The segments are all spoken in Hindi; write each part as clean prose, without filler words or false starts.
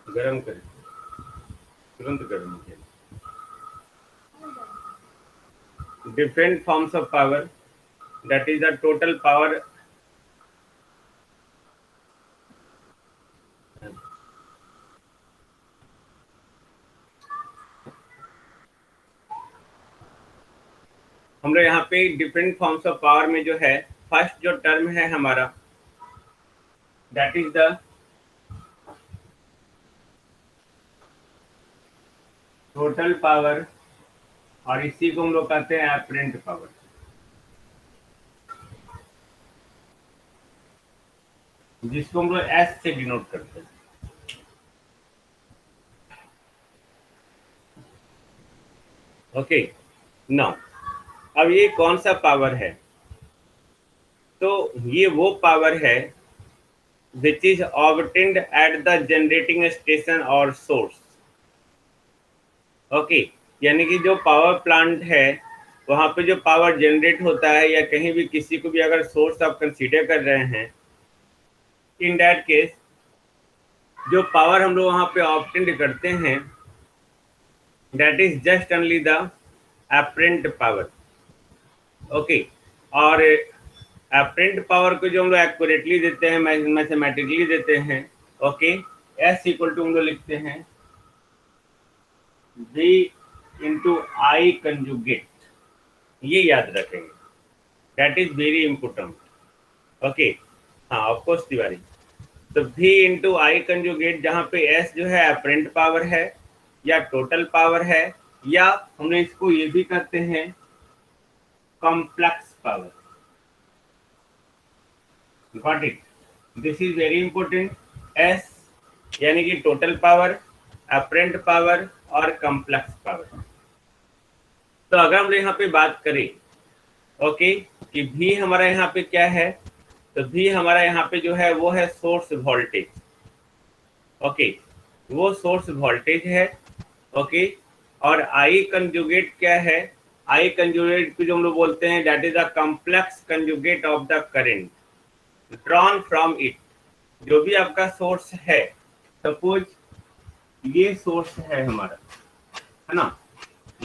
गरम करें, तुरंत गर्म किया। Different forms of power, that is the total power. हम लोग यहाँ पे डिफरेंट फॉर्म्स ऑफ पावर में जो है, फर्स्ट जो टर्म है हमारा, that is the total power, और इसी को हम लोग कहते हैं एपरेंट पावर, जिसको हम लोग एस से डिनोट करते हैं। ओके, नाउ अब ये कौन सा पावर है? तो ये वो पावर है which is obtained at the generating station और सोर्स। ओके, यानी कि जो पावर प्लांट है वहाँ पे जो पावर जनरेट होता है, या कहीं भी किसी को भी अगर सोर्स आप कंसीडर कर रहे हैं, इन दैट केस जो पावर हम लोग वहाँ पे ऑब्टेन्ड करते हैं, that is just only the apparent power. Okay, और एपरेंट पावर को जो हम लोग एक्यूरेटली देते हैं, मैथमेटिकली देते हैं। ओके, एस इक्वल टू हम लोग लिखते हैं V इंटू आई कंजुगेट, ये याद रखेंगे, that is very important. Okay, हाँ ऑफकोर्स तिवारी। तो V इंटू आई कंजुगेट, जहाँ पे S जो है एपरेंट पावर है या टोटल पावर है, या हम लोग इसको ये भी कहते हैं complex power. Got it? This is very important. S यानी कि टोटल पावर, एपरेंट पावर और कॉम्प्लेक्स पावर। तो अगर हम यहाँ पे बात करें, ओके, कि भी हमारा यहाँ पे क्या है, तो भी हमारा यहाँ पे जो है वो है सोर्स वोल्टेज। ओके, वो सोर्स वोल्टेज है। ओके, और आई कंजुगेट क्या है? आई कंजुगेट को जो हम लोग बोलते हैं, that is the complex conjugate of the current drawn from it. जो भी आपका सोर्स है, सपोज ये सोर्स है हमारा, है ना,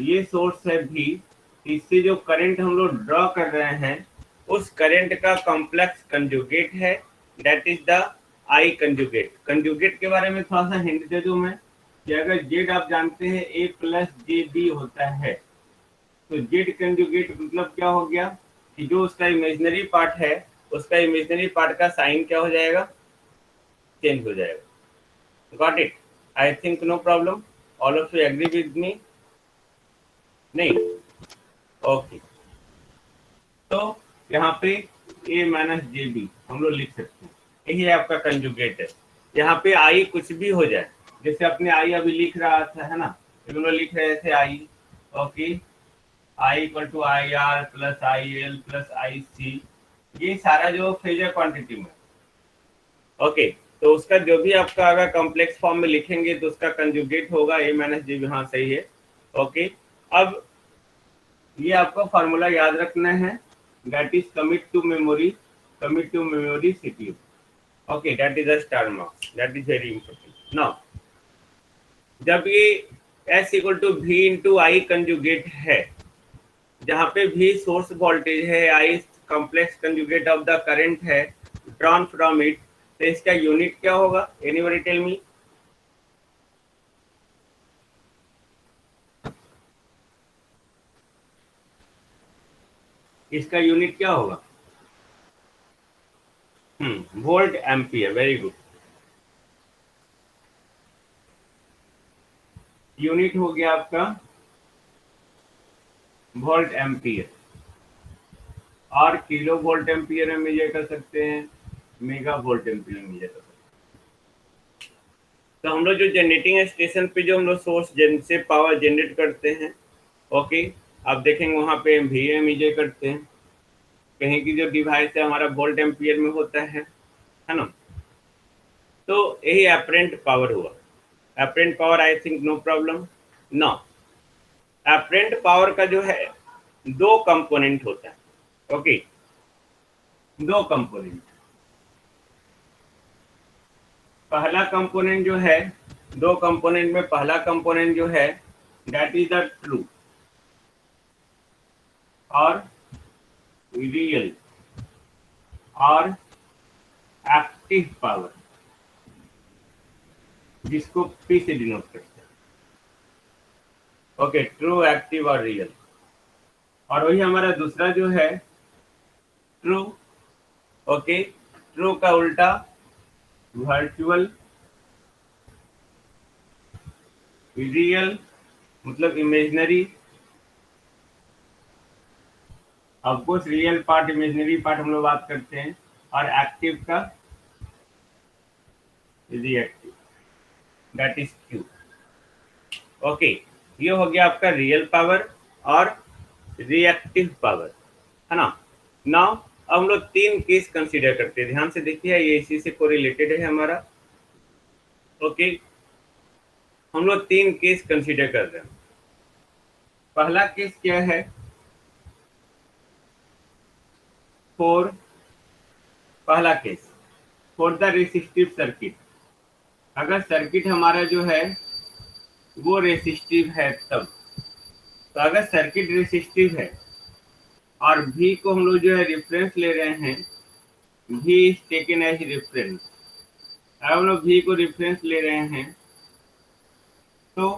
ये सोर्स है भी, इससे जो करंट हम लोग ड्रॉ कर रहे हैं उस करंट का कॉम्प्लेक्स कंजुगेट है, that is the I conjugate. Conjugate के बारे में थोड़ा सा हिंट दे दूं मैं, कि अगर जेड आप जानते हैं ए प्लस जे बी होता है, तो जेड कंजुगेट मतलब क्या हो गया कि जो उसका इमेजिनरी पार्ट है, उसका इमेजिनरी पार्ट का साइन क्या हो जाएगा? चेंज हो जाएगा। Got it? I think no problem, all of you agree with me? नहीं? ओके, तो यहाँ पे a माइनस जे बी हम लोग लिख सकते हैं, यही आपका कंजुगेट है। यहाँ पे आई कुछ भी हो जाए, जैसे अपने आई अभी लिख रहा था, है ना, हम लोग लिख रहे थे I, okay, I equal to I R plus I L plus I C, ये सारा जो फेजर क्वांटिटी में। ओके, तो उसका जो भी आपका अगर कॉम्प्लेक्स फॉर्म में लिखेंगे तो उसका कंजुगेट होगा a माइनस जे बी। हाँ सही है। ओके, अब ये आपको फार्मूला याद रखना है, that is commit to memory CPU. Okay, that is a star mark, that is very important। now जब ये S equal to V into I conjugate है, जहाँ पे V सोर्स वोल्टेज है, I complex conjugate of the current है ड्रॉन फ्रॉम इट, तो इसका यूनिट क्या होगा? Anybody tell me? इसका यूनिट क्या होगा? Volt ampere, very good. Unit हो गया आपका वोल्ट एम्पियर, और किलो वोल्ट एम्पियर में मेजर कर सकते हैं, मेगा वोल्ट एम्पियर में मेजर कर सकते हैं। तो हम लोग जो जनरेटिंग स्टेशन पे जो हम लोग सोर्स से पावर जनरेट करते हैं, ओके, आप देखेंगे वहाँ पे वी मेजर करते हैं, कहीं की जो डिवाइस है हमारा वोल्ट एम्पियर में होता है ना। तो यही एपरेंट पावर हुआ। Apparent power I think no problem. No, apparent power का जो है दो कंपोनेंट होता है। ओके, दो कंपोनेंट। पहला कंपोनेंट जो है दो कंपोनेंट में पहला कंपोनेंट जो है दैट इज द ट्रू और रियल और एक्टिव पावर, जिसको P से डिनोट करते हैं। ओके, ट्रू, एक्टिव और रियल। और वही हमारा दूसरा जो है ट्रू। ओके, ट्रू का उल्टा वर्चुअल, रियल मतलब imaginary, of course real part imaginary part हम लोग बात करते हैं, और एक्टिव का reactive, that is Q. Okay, ये हो गया आपका रियल पावर और रिएक्टिव पावर, है ना। नाउ अब हम लोग तीन केस कंसीडर करते हैं, ध्यान से देखिए, ये इसी से कोरिलेटेड है हमारा। ओके, हम लोग तीन केस कंसीडर कर रहे हैं। पहला केस क्या है, पहला case for the resistive circuit. अगर सर्किट हमारा जो है वो रेसिस्टिव है तब, तो अगर सर्किट रेसिस्टिव है और V को हम लोग जो है रेफरेंस ले रहे हैं, V is taken as reference. अगर हम लोग V को रेफरेंस ले रहे हैं तो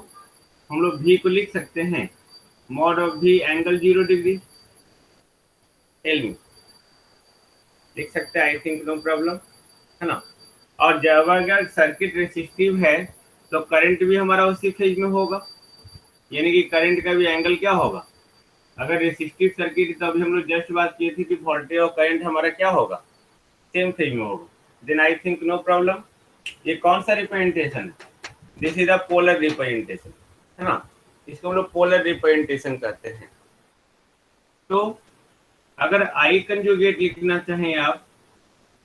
हम लोग V को लिख सकते हैं mod of V angle 0 degree. Tell me, लिख सकते हैं, आई थिंक नो प्रॉब्लम, है ना। और जब अगर सर्किट रेसिस्टिव है तो करंट भी हमारा उसी फेज में होगा, यानी कि करंट का भी एंगल क्या होगा। अगर रेसिस्टिव सर्किट, तो अभी हम लोग जस्ट बात किए थे कि वोल्टेज और करंट हमारा क्या होगा, सेम फेज में होगा। Then I think no problem. ये कौन सा रिप्रेजेंटेशन है, this is the polar representation, है ना। इसको हम लोग पोलर रिप्रेजेंटेशन कहते हैं। तो अगर आई कंजुगेट लिखना चाहें आप,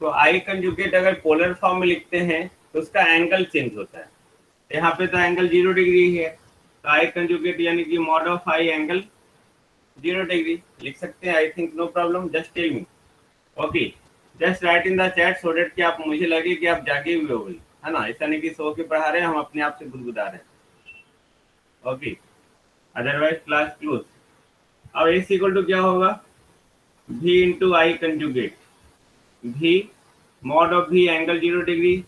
तो आई कंजुगेट अगर पोलर फॉर्म में लिखते हैं तो उसका एंगल चेंज होता है। यहाँ पे तो एंगल 0 डिग्री है, तो आई कंजुगेट यानी कि mod of I angle 0 degree लिख सकते हैं। I think no problem, just tell me. Okay, just write in the chat so that कि आप, मुझे लगे कि आप जागे हुए हो, है ना। ऐसा नहीं कि सो के पढ़ा रहे हैं, हम अपने आप से गुदगुदा रहे हैं। Okay, otherwise class close. अब इस इक्वल टू क्या होगा, V into I conjugate, V mod of V angle 0 degree,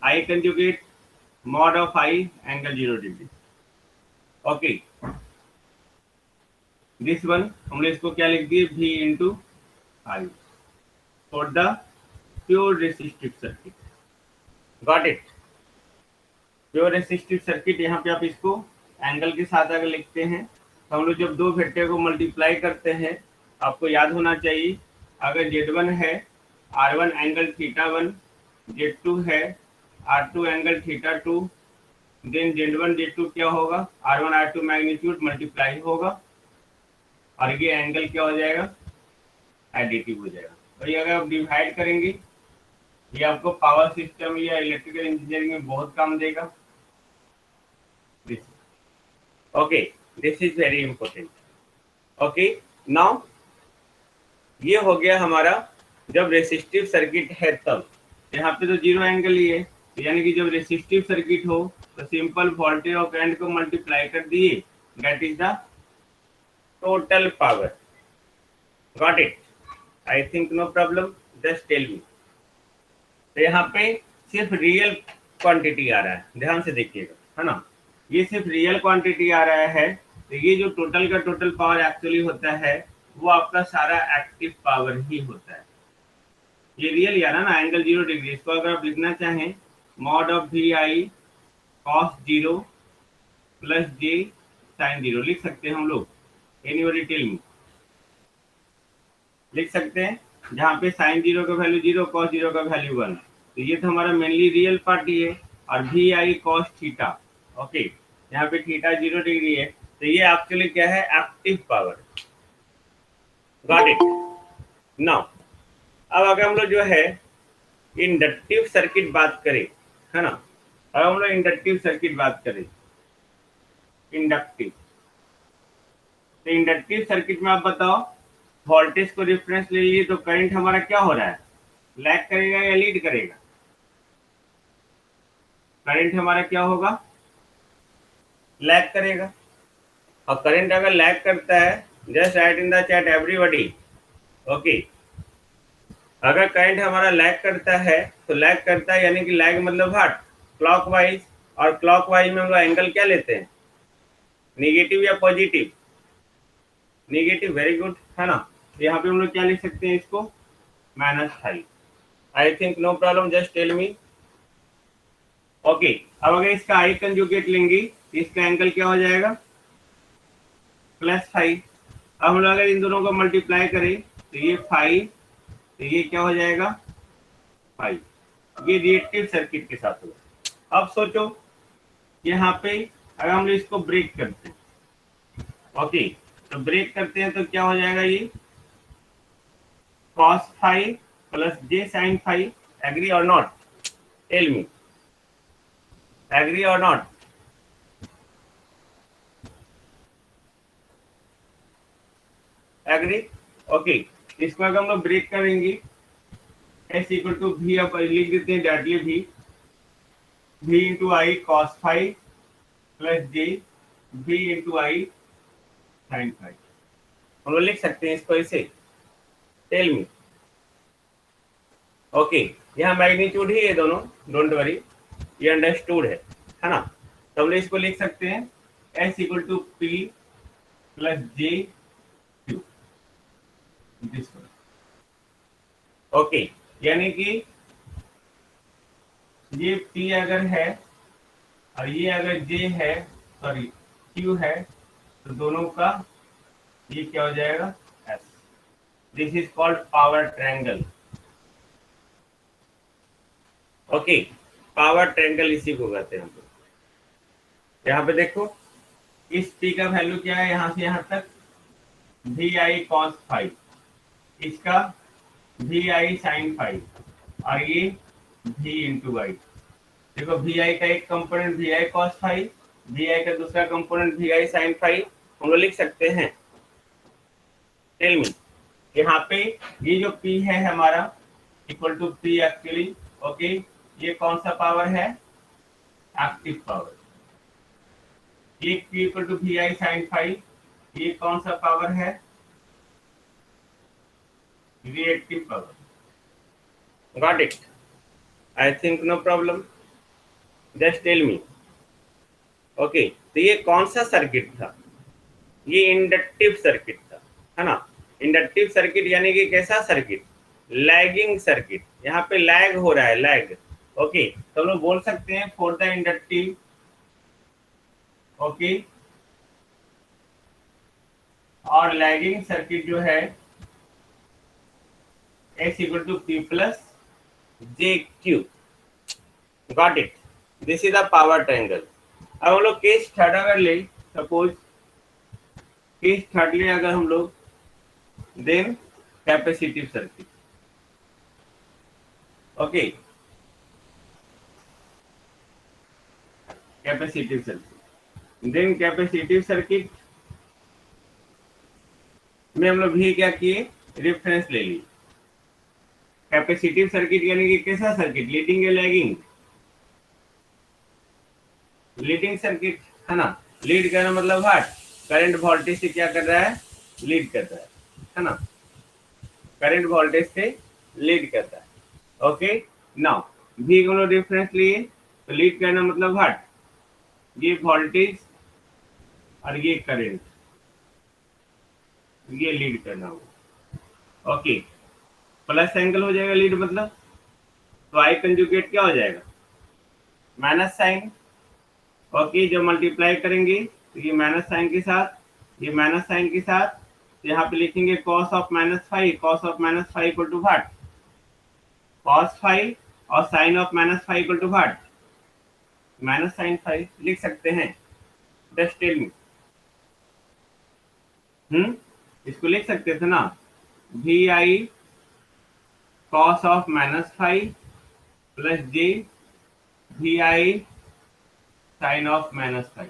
I conjugate mod of I angle 0 degree. Okay, this one हम लोग इसको क्या लिख दिए, V into I for the pure resistive circuit. Got it, pure resistive circuit. यहाँ पे आप इसको एंगल के साथ अगर लिखते हैं तो हम लोग जब दो वेक्टर को मल्टीप्लाई करते हैं, आपको याद होना चाहिए, अगर Z1 है R1 एंगल θ1, Z2 है R2 angle θ2, then Z1 Z2 क्या होगा, R1 R2 मैग्नीट्यूड मल्टीप्लाई होगा और ये एंगल क्या हो जाएगा, एडिटिव हो जाएगा। तो ये अगर आप डिवाइड करेंगे, ये आपको पावर सिस्टम या इलेक्ट्रिकल इंजीनियरिंग में बहुत काम देगा। Okay, this is very important. Okay, now ये हो गया हमारा जब रेसिस्टिव सर्किट है तब। यहाँ पे तो 0 एंगल ही है, यानी कि जब रेसिस्टिव सर्किट हो तो सिंपल वोल्टेज और करंट को मल्टीप्लाई कर दिए, that is the total power. Got it, I think no problem, just tell me. तो यहाँ पे सिर्फ रियल क्वांटिटी आ रहा है, ध्यान से देखिएगा, है ना। ये सिर्फ रियल क्वांटिटी आ रहा है, तो ये जो टोटल का टोटल पावर एक्चुअली होता है वो आपका सारा एक्टिव पावर ही होता है। ये रियल यार ना, एंगल 0 डिग्री, इसको अगर आप लिखना चाहें mod of V I cos 0 plus J sine 0 लिख सकते हैं हम लोग। एनीबॉडी टेल मी, लिख सकते हैं, जहाँ पे साइन 0 का वैल्यू 0, कॉस 0 का वैल्यू 1, तो ये तो हमारा मेनली रियल पार्टी है। और V I cos theta, okay, यहाँ पे थीटा 0 डिग्री है, तो ये एक्चुअली क्या है, active power. Got it. Now अब अगर हम लोग जो है इंडक्टिव सर्किट बात करें, है ना, अब हम लोग इंडक्टिव सर्किट बात करें, इंडक्टिव, तो इंडक्टिव सर्किट में आप बताओ, वोल्टेज को रेफरेंस ले लिए तो करंट हमारा क्या हो रहा है, लैग करेगा या लीड करेगा, करंट हमारा क्या होगा, लैग करेगा। और करंट अगर लैग करता है, just write in the chat everybody, okay. अगर करंट हमारा लैग करता है तो लैग करता है यानी कि लैग मतलब व्हाट, क्लॉकवाइज। और क्लॉकवाइज में हम लोग एंगल क्या लेते हैं, नेगेटिव या पॉजिटिव, नेगेटिव, वेरी गुड, है ना। यहाँ पे हम लोग क्या लिख सकते हैं इसको, -5। I think no problem, just tell me, okay. अब अगर इसका आई कंजुगेट लेंगे तो इसका एंगल क्या हो जाएगा, +5। अब हम लोग अगर इन दोनों को मल्टीप्लाई करें तो ये 5, तो ये क्या हो जाएगा 5। ये रिएक्टिव सर्किट के साथ होगा। अब सोचो यहाँ पे अगर हम लोग इसको ब्रेक करते हैं, ओके, तो ब्रेक करते हैं तो क्या हो जाएगा, ये cos5 + j sin5, एग्री और नॉट, टेल मी, एग्री और नॉट, एग्री, ओके। इसको अगर हम लोग ब्रेक करेंगे, s = v, अब लिख देते हैं directly v × I cos5 + j v × I sin5, हम लोग लिख सकते हैं इसको ऐसे, टेल मी, ओके। यहाँ मैग्नीट्यूड ही है दोनों, डोंट वरी, ये अंडरस्टूड है ना। तो हम लोग इसको लिख सकते हैं s = p + j q, okay. यानी कि ये p अगर है और ये अगर j है, सॉरी q है, तो दोनों का ये क्या हो जाएगा, s। This is called power triangle, okay. Power triangle इसी को कहते हैं हम लोग। यहाँ पे देखो इस p का वैल्यू क्या है, यहाँ से यहाँ तक vi cos5, इसका vi sin5, और ये v × I। देखो vi का एक कंपोनेंट vi cos5, vi का दूसरा कंपोनेंट vi sin5, हम लोग लिख सकते हैं, टेल मी। यहाँ पे ये जो p है हमारा equal to p actually, okay, ये कौन सा पावर है, एक्टिव पावर। ये p = vi sin5, ये कौन सा पावर है, reactive power. Got it, I think no problem, just tell me, okay. तो ये कौन सा सर्किट था, ये इंडक्टिव सर्किट था, है ना। इंडक्टिव सर्किट यानी कि कैसा सर्किट, लैगिंग सर्किट, यहाँ पे लैग हो रहा है, लैग, ओके। तो हम लोग बोल सकते हैं फॉर द इंडक्टिव, ओके, और लैगिंग सर्किट जो है s = p + jq, got it, this is the power triangle. अब हम लोग केस थर्ड अगर ले, सपोज केस थर्ड ले अगर हम लोग, then capacitive circuit, okay, capacitive circuit, then capacitive circuit में हम लोग भी क्या किए, रेफरेंस ले ली। कैपेसिटिव सर्किट यानी कि कैसा सर्किट, लीडिंग या लैगिंग, लीडिंग सर्किट, है ना। लीड करना मतलब व्हाट, करंट वोल्टेज से क्या कर रहा है, लीड कर रहा है ना, करंट वोल्टेज से लीड करता है, ओके। नाउ भी हम लोग रेफरेंस लिए, तो लीड करना मतलब व्हाट, ये वोल्टेज और ये करंट, ये लीड करना होगा, ओके। प्लस एंगल हो जाएगा लीड मतलब, तो आई कंजुगेट क्या हो जाएगा, माइनस साइन, ओके। जब मल्टीप्लाई करेंगे तो ये माइनस साइन के साथ, ये माइनस साइन के साथ, तो यहाँ पे लिखेंगे cos of -5, cos of -5 equal to what, cos5, और sin of -5 equal to what, -sin5, लिख सकते हैं, जस्ट टेल मी, इसको लिख सकते थे ना, vi cos of -5 + j vi sin of -5,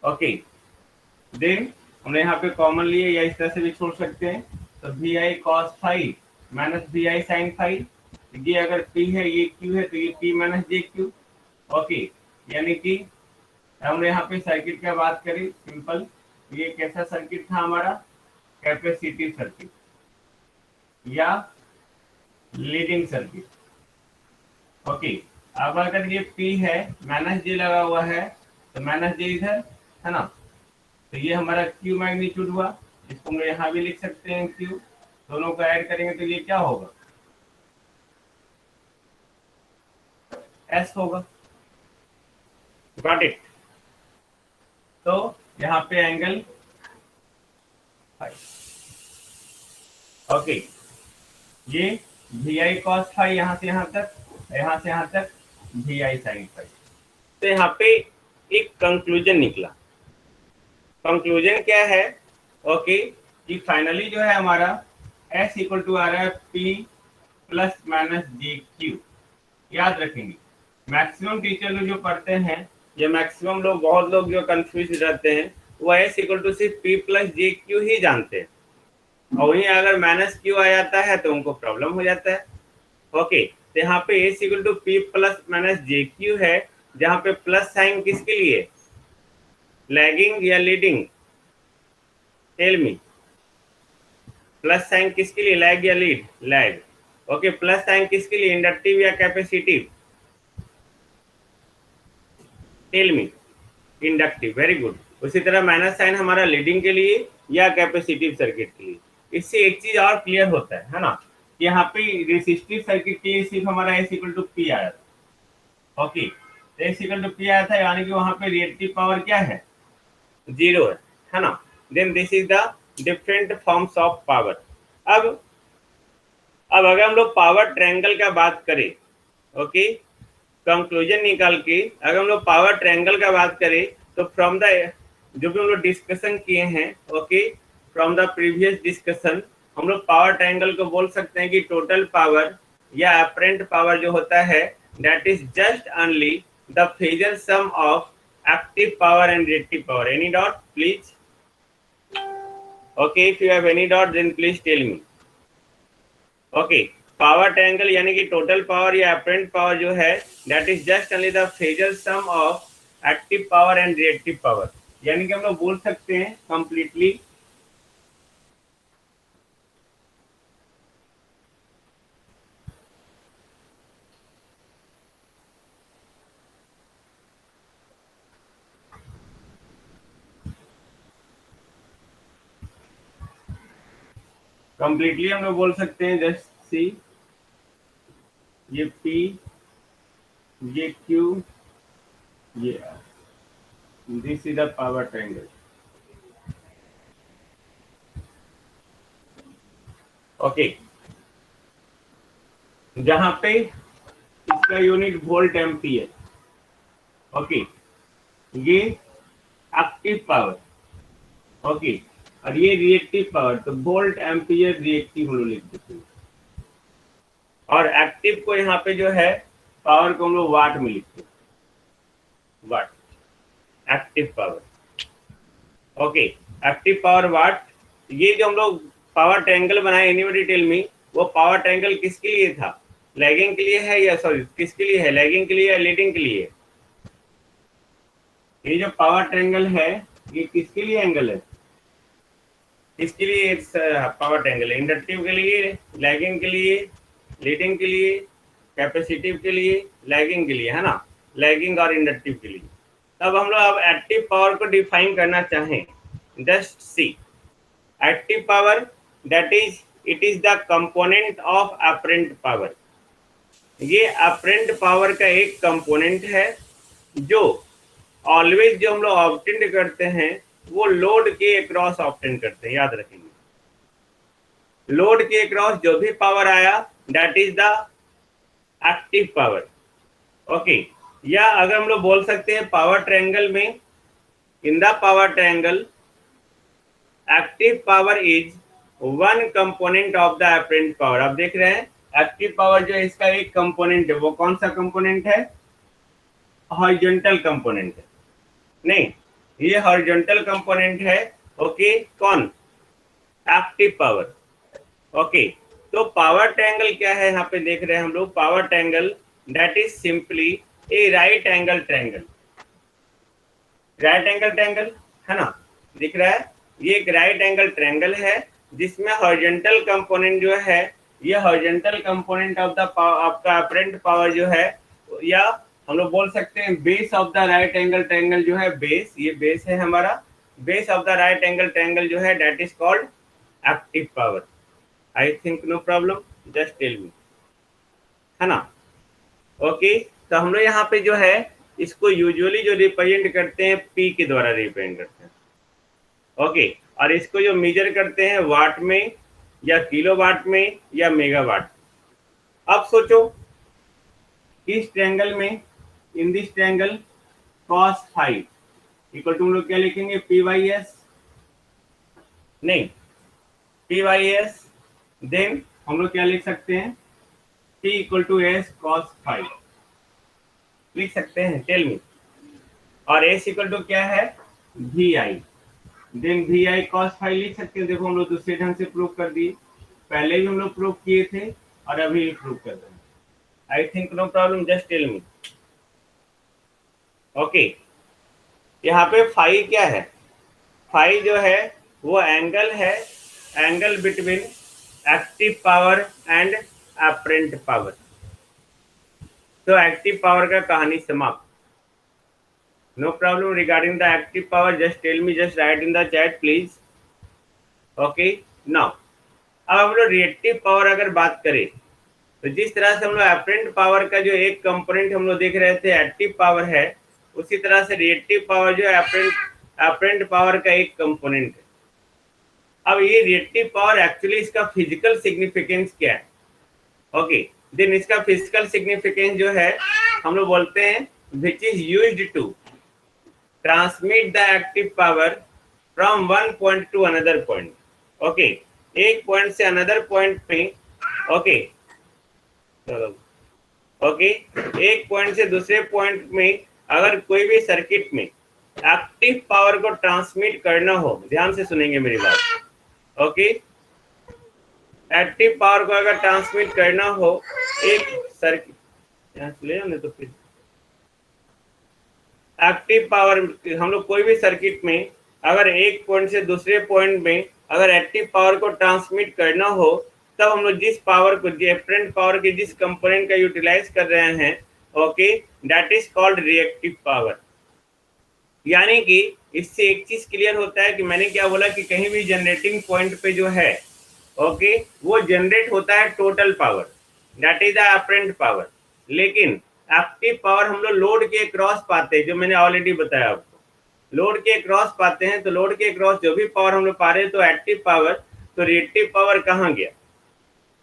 okay. Then हमने यहाँ पे कॉमन लिए, या इस तरह से भी छोड़ सकते हैं, तो vi cos5 - vi sin5, ये अगर P है, ये Q है, तो ये P minus J Q. Okay, यानी कि हम यहाँ पे सर्किट का बात करें सिंपल, ये कैसा सर्किट था हमारा, कैपेसिटिव सर्किट या लीडिंग सर्किट। ओके, अब अगर ये P है, माइनस जे लगा हुआ है, तो माइनस जे इधर है ना, तो ये हमारा Q मैग्नीट्यूड हुआ, इसको हम यहाँ भी लिख सकते हैं Q, दोनों को ऐड करेंगे तो ये क्या होगा, S होगा। Got it. तो यहाँ पे एंगल ओके, ये वी आई कॉस फाई यहाँ से यहाँ तक, यहाँ से यहाँ तक वी आई साइन फाई। तो यहाँ पे एक कंक्लूजन निकला। कंक्लूजन क्या है, ओके, कि फाइनली जो है हमारा S इक्वल टू आ रहा है P plus minus J Q. याद रखेंगे, मैक्सिमम टीचर लोग जो पढ़ते हैं, या मैक्सिमम लोग, बहुत लोग जो कंफ्यूज रहते हैं, वो S इक्वल टू सिर्फ P प्लस जे क्यू ही जानते हैं, और वहीं अगर माइनस क्यू आ जाता है तो उनको प्रॉब्लम हो जाता है। ओके, तो यहाँ पे S equal to P plus minus J Q है, जहाँ पे प्लस साइन किसके लिए, लैगिंग या leading, tell me, plus sine किसके लिए, लैग या lead, lag. Okay, plus sine किसके लिए, इंडक्टिव या capacitive, tell me, inductive, very good. उसी तरह माइनस साइन हमारा लीडिंग के लिए या कैपेसिटिव सर्किट के लिए। इससे एक चीज और क्लियर होता है ना, यहाँ पे रेसिस्टिव सर्किट के लिए सिर्फ हमारा S इक्वल टू P आया था। Okay, S equal to P आया था, यानी कि वहां पे रिएक्टिव पावर क्या है, 0 है ना। Then this is the different forms of power. अब अगर हम लोग पावर ट्रायंगल का बात करें, ओके, कंक्लूजन निकाल के अगर हम लोग पावर ट्रायंगल का बात करें, तो फ्रॉम द जो भी हम लोग डिस्कशन किए हैं, okay, from the previous discussion, हम लोग पावर ट्रायंगल को बोल सकते हैं कि टोटल पावर या अपरेंट पावर जो होता है, that is just only the phasor sum of active power and reactive power. Any doubt please? Okay, if you have any doubt then please tell me. Okay, power triangle यानी कि टोटल पावर या अपरेंट पावर जो है, that is just only the phasor sum of active power and reactive power. यानी कि हम लोग बोल सकते हैं कंप्लीटली हम लोग बोल सकते हैं, जस्ट सी, ये P, ये Q, ये R, this is the power triangle. Okay, जहां पे इसका यूनिट वोल्ट एम्पियर, ओके, ये एक्टिव पावर, ओके, और ये रिएक्टिव पावर, तो वोल्ट एम्पियर रिएक्टिव हम लोग लिख देते हैं, और एक्टिव को यहाँ पे जो है पावर को हम लोग वाट में लिखते हैं, watt, active power. Okay, active power watt. ये जो हम लोग पावर ट्रायंगल बनाए, एनीबॉडी टेल मी, वो पावर ट्रायंगल किसके लिए था, लैगिंग के लिए है या सॉरी किसके लिए है, लैगिंग के लिए या लीडिंग के लिए? ये जो पावर ट्रायंगल है, ये किसके लिए एंगल है, इसके लिए पावर ट्रायंगल है, इंडक्टिव के लिए, लैगिंग के लिए, लीडिंग के लिए, कैपेसिटिव के लिए, लैगिंग के लिए, है ना, लैगिंग और इंडक्टिव के लिए। तब हम लोग अब एक्टिव पावर को डिफाइन करना चाहें, just see, active power that is it is the component of apparent power. ये अपरेंट पावर का एक कंपोनेंट है जो ऑलवेज जो हम लोग ऑब्टेन करते हैं, वो लोड के अक्रॉस ऑब्टेन करते हैं। याद रखेंगे, लोड के अक्रॉस जो भी पावर आया, that is the active power. Okay, या अगर हम लोग बोल सकते हैं पावर ट्रायंगल में, इन the power triangle active power is one component of the apparent power. आप देख रहे हैं, एक्टिव पावर जो है इसका एक कंपोनेंट है, वो कौन सा कंपोनेंट है, हॉरिजॉन्टल कंपोनेंट है, नहीं, ये हॉरिजॉन्टल कंपोनेंट है। ओके, कौन, एक्टिव पावर। ओके, तो पावर ट्रायंगल क्या है यहाँ पे देख रहे हैं हम लोग, power triangle that is simply A right angle triangle. Right angle triangle है ना, दिख रहा है, ये एक राइट एंगल ट्रायंगल है जिसमें हॉरिजॉन्टल कंपोनेंट जो है, ये हॉरिजॉन्टल कंपोनेंट ऑफ द आपका अपरेंट पावर जो है, या हम लोग बोल सकते हैं base of the right angle triangle जो है, बेस, ये बेस है हमारा, base of the right angle triangle जो है that is called active power. I think no problem, just tell me, है ना। ओके, तो हम लोग यहाँ पे जो है इसको यूजुअली जो रिप्रेजेंट करते हैं पी के द्वारा रिप्रेजेंट करते हैं। ओके, और इसको जो मेजर करते हैं वाट में या किलोवाट में या मेगावाट। अब सोचो इस ट्रायंगल में, in this triangle cos five equal to हम लोग क्या लिखेंगे, पी वाई एस, नहीं पी वाई एस, देन हम लोग क्या लिख सकते हैं, P equal to S cos five लिख सकते हैं, टेल मी। और S इक्वल टू क्या है, V I, then V I cos five लिख सकते हैं। देखो हम लोग दूसरे ढंग से प्रूव कर दिए, पहले भी हम लोग प्रूव किए थे और अभी भी प्रूव कर रहे हैं। I think no problem, just tell me. Okay, यहाँ पे फाइव क्या है, फाइव जो है वो एंगल है, angle between active power and apparent power. तो एक्टिव पावर का कहानी समाप्त। No problem regarding the active power, just tell me, just write in the chat please. Okay, now अब हम लोग रिएक्टिव पावर अगर बात करें तो जिस तरह से हम लोग अपरेंट पावर का जो एक कंपोनेंट हम लोग देख रहे थे एक्टिव पावर है, उसी तरह से रिएक्टिव पावर जो है अपरेंट पावर का एक कंपोनेंट है। अब ये रिएक्टिव पावर एक्चुअली इसका फिजिकल सिग्निफिकेंस क्या है, ओके, देन इसका फिजिकल सिग्निफिकेंस जो है हम लोग बोलते हैं which is used to transmit the active power from one point to another point. Okay, एक पॉइंट से अनदर पॉइंट में, ओके ओके, एक पॉइंट से दूसरे पॉइंट में अगर कोई भी सर्किट में एक्टिव पावर को ट्रांसमिट करना हो, ध्यान से सुनेंगे मेरी बात। ओके, एक्टिव पावर को अगर ट्रांसमिट करना हो एक सर्किट, यहाँ से ले जाने तो फिर एक्टिव पावर हम लोग कोई भी सर्किट में अगर एक पॉइंट से दूसरे पॉइंट में अगर एक्टिव पावर को ट्रांसमिट करना हो, तब हम लोग जिस पावर को, अपरेंट पावर के जिस कंपोनेंट का यूटिलाइज कर रहे हैं, okay, that is called reactive power. यानी कि इससे एक चीज क्लियर होता है कि मैंने क्या बोला कि कहीं भी जनरेटिंग पॉइंट पे जो है, ओके, वो जनरेट होता है total power, that is the apparent power. लेकिन एक्टिव पावर हम लोग लोड के क्रॉस पाते हैं, जो मैंने ऑलरेडी बताया आपको, लोड के क्रॉस पाते हैं, तो लोड के क्रॉस जो भी पावर हम लोग पा रहे हैं तो एक्टिव पावर, तो रिएक्टिव पावर कहाँ गया,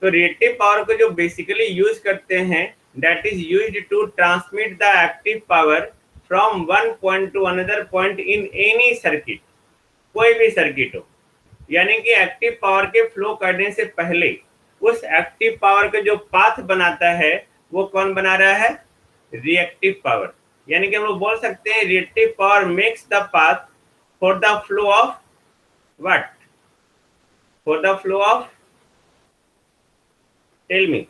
तो रिएक्टिव पावर को जो बेसिकली यूज करते हैं that is used to transmit the active power from one point to another point in any circuit, कोई भी सर्किट हो। यानी कि एक्टिव पावर के फ्लो करने से पहले उस एक्टिव पावर का जो पाथ बनाता है वो कौन बना रहा है, रिएक्टिव पावर। यानी कि हम लोग बोल सकते हैं reactive power makes the path for the flow of what, for the flow of, tell me,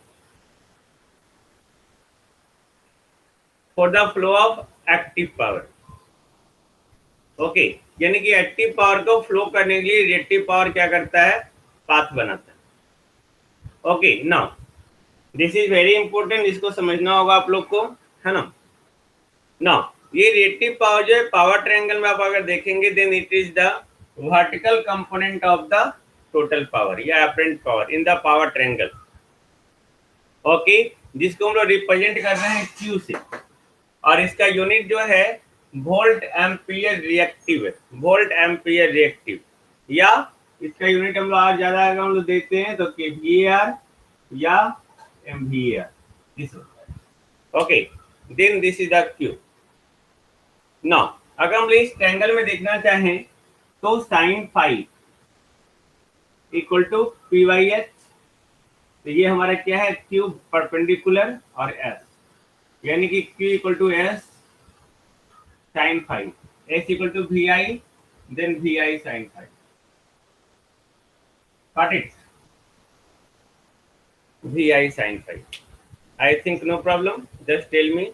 for the flow of active power. Okay, यानी कि एक्टिव पावर को फ्लो करने के लिए रिएक्टिव पावर क्या करता है, पाथ बनाता है। Okay, now this is very important, इसको समझना होगा आप लोग को, है ना। नाउ ये रिएक्टिव पावर जो है पावर ट्रायंगल में आप अगर देखेंगे then it is the vertical component of the total power या apparent power in the power triangle. Okay, जिसको हम लोग रिप्रेजेंट कर रहे हैं Q से, और इसका यूनिट जो है वोल्ट एम्पियर रिएक्टिव है, वोल्ट एम्पियर रिएक्टिव, या इसका यूनिट हम लोग और ज्यादा अगर हम लोग देते हैं तो kVAR या MVAR, दिस होता है। Okay, then this is the Q। Now अगर हम इस ट्रायंगल में देखना चाहें तो sine five equal to P Y H, तो ये हमारा क्या है, Q परपेंडिकुलर और S, यानी कि Q equal to S sine five, S equal to V I, then V I sine five. Got it. vi sin phi. I think no problem. Just tell me